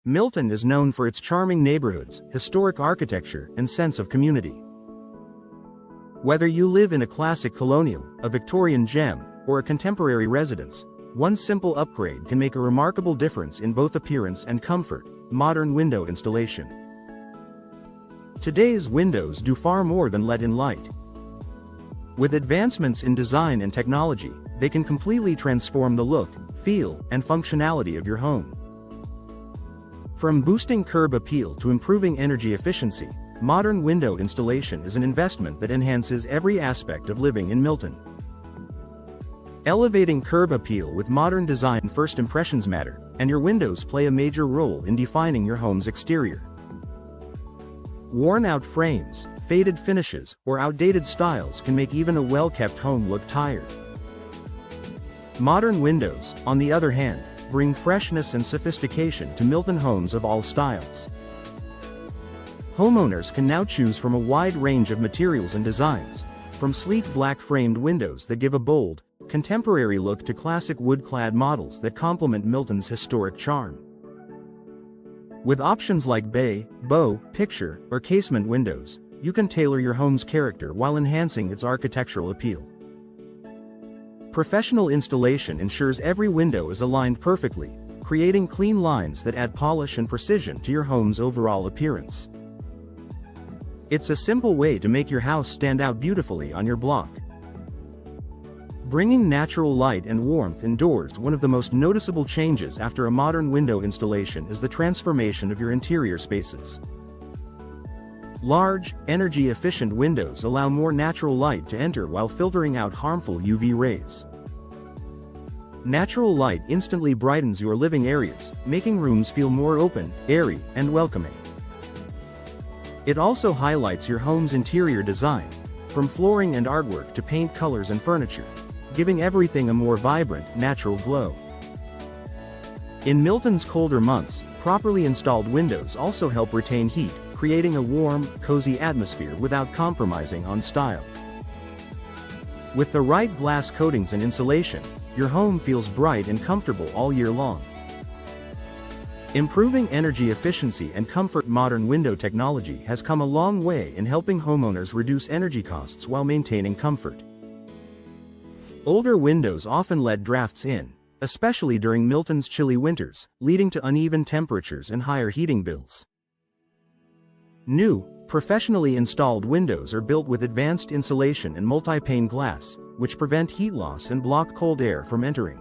Milton is known for its charming neighborhoods, historic architecture, and sense of community. Whether you live in a classic colonial, a Victorian gem, or a contemporary residence, one simple upgrade can make a remarkable difference in both appearance and comfort: modern window installation. Today's windows do far more than let in light. With advancements in design and technology, they can completely transform the look, feel, and functionality of your home. From boosting curb appeal to improving energy efficiency, modern window installation is an investment that enhances every aspect of living in Milton. Elevating curb appeal with modern design. First impressions matter, and your windows play a major role in defining your home's exterior. Worn-out frames, faded finishes, or outdated styles can make even a well-kept home look tired. Modern windows, on the other hand, bring freshness and sophistication to Milton homes of all styles. Homeowners can now choose from a wide range of materials and designs, from sleek black-framed windows that give a bold, contemporary look to classic wood-clad models that complement Milton's historic charm. With options like bay, bow, picture, or casement windows, you can tailor your home's character while enhancing its architectural appeal. Professional installation ensures every window is aligned perfectly, creating clean lines that add polish and precision to your home's overall appearance. It's a simple way to make your house stand out beautifully on your block. Bringing natural light and warmth indoors. One of the most noticeable changes after a modern window installation is the transformation of your interior spaces. Large, energy-efficient windows allow more natural light to enter while filtering out harmful UV rays. Natural light instantly brightens your living areas, making rooms feel more open, airy, and welcoming. It also highlights your home's interior design, from flooring and artwork to paint colors and furniture, giving everything a more vibrant, natural glow. In Milton's colder months, properly installed windows also help retain heat, creating a warm, cozy atmosphere without compromising on style. With the right glass coatings and insulation, your home feels bright and comfortable all year long. Improving energy efficiency and comfort. Modern window technology has come a long way in helping homeowners reduce energy costs while maintaining comfort. Older windows often let drafts in, especially during Milton's chilly winters, leading to uneven temperatures and higher heating bills. New, professionally installed windows are built with advanced insulation and multi-pane glass, which prevent heat loss and block cold air from entering.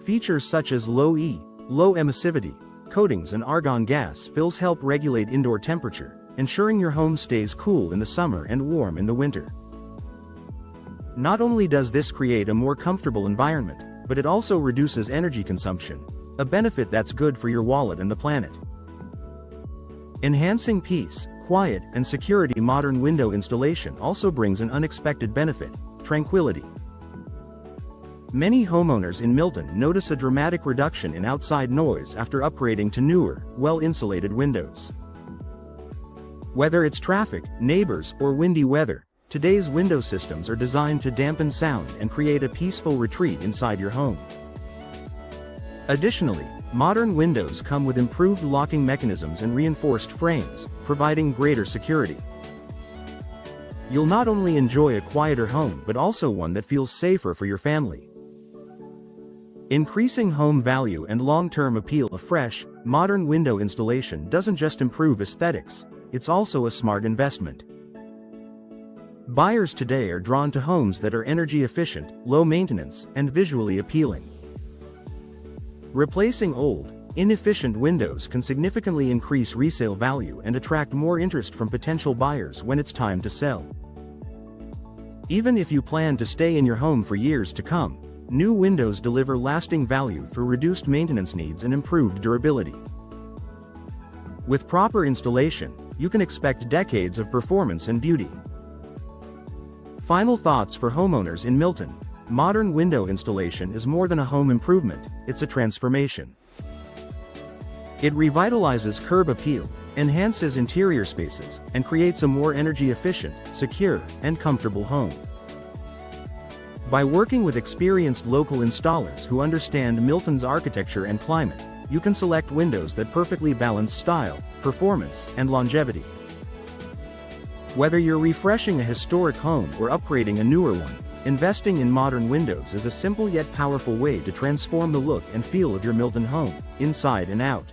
Features such as low emissivity coatings and argon gas fills help regulate indoor temperature, ensuring your home stays cool in the summer and warm in the winter. Not only does this create a more comfortable environment, but it also reduces energy consumption, a benefit that's good for your wallet and the planet. Enhancing peace, quiet, and security. Modern window installation also brings an unexpected benefit: tranquility. Many homeowners in Milton notice a dramatic reduction in outside noise after upgrading to newer, well-insulated windows. Whether it's traffic, neighbors, or windy weather, today's window systems are designed to dampen sound and create a peaceful retreat inside your home. Additionally, modern windows come with improved locking mechanisms and reinforced frames, providing greater security. You'll not only enjoy a quieter home but also one that feels safer for your family. Increasing home value and long-term appeal. A fresh, modern window installation doesn't just improve aesthetics, it's also a smart investment. Buyers today are drawn to homes that are energy efficient, low maintenance, and visually appealing. Replacing old, inefficient windows can significantly increase resale value and attract more interest from potential buyers when it's time to sell. Even if you plan to stay in your home for years to come, new windows deliver lasting value through reduced maintenance needs and improved durability. With proper installation, you can expect decades of performance and beauty. Final thoughts for homeowners in Milton: modern window installation is more than a home improvement, it's a transformation. It revitalizes curb appeal, enhances interior spaces, and creates a more energy-efficient, secure, and comfortable home. By working with experienced local installers who understand Milton's architecture and climate, you can select windows that perfectly balance style, performance, and longevity. Whether you're refreshing a historic home or upgrading a newer one, investing in modern windows is a simple yet powerful way to transform the look and feel of your Milton home, inside and out.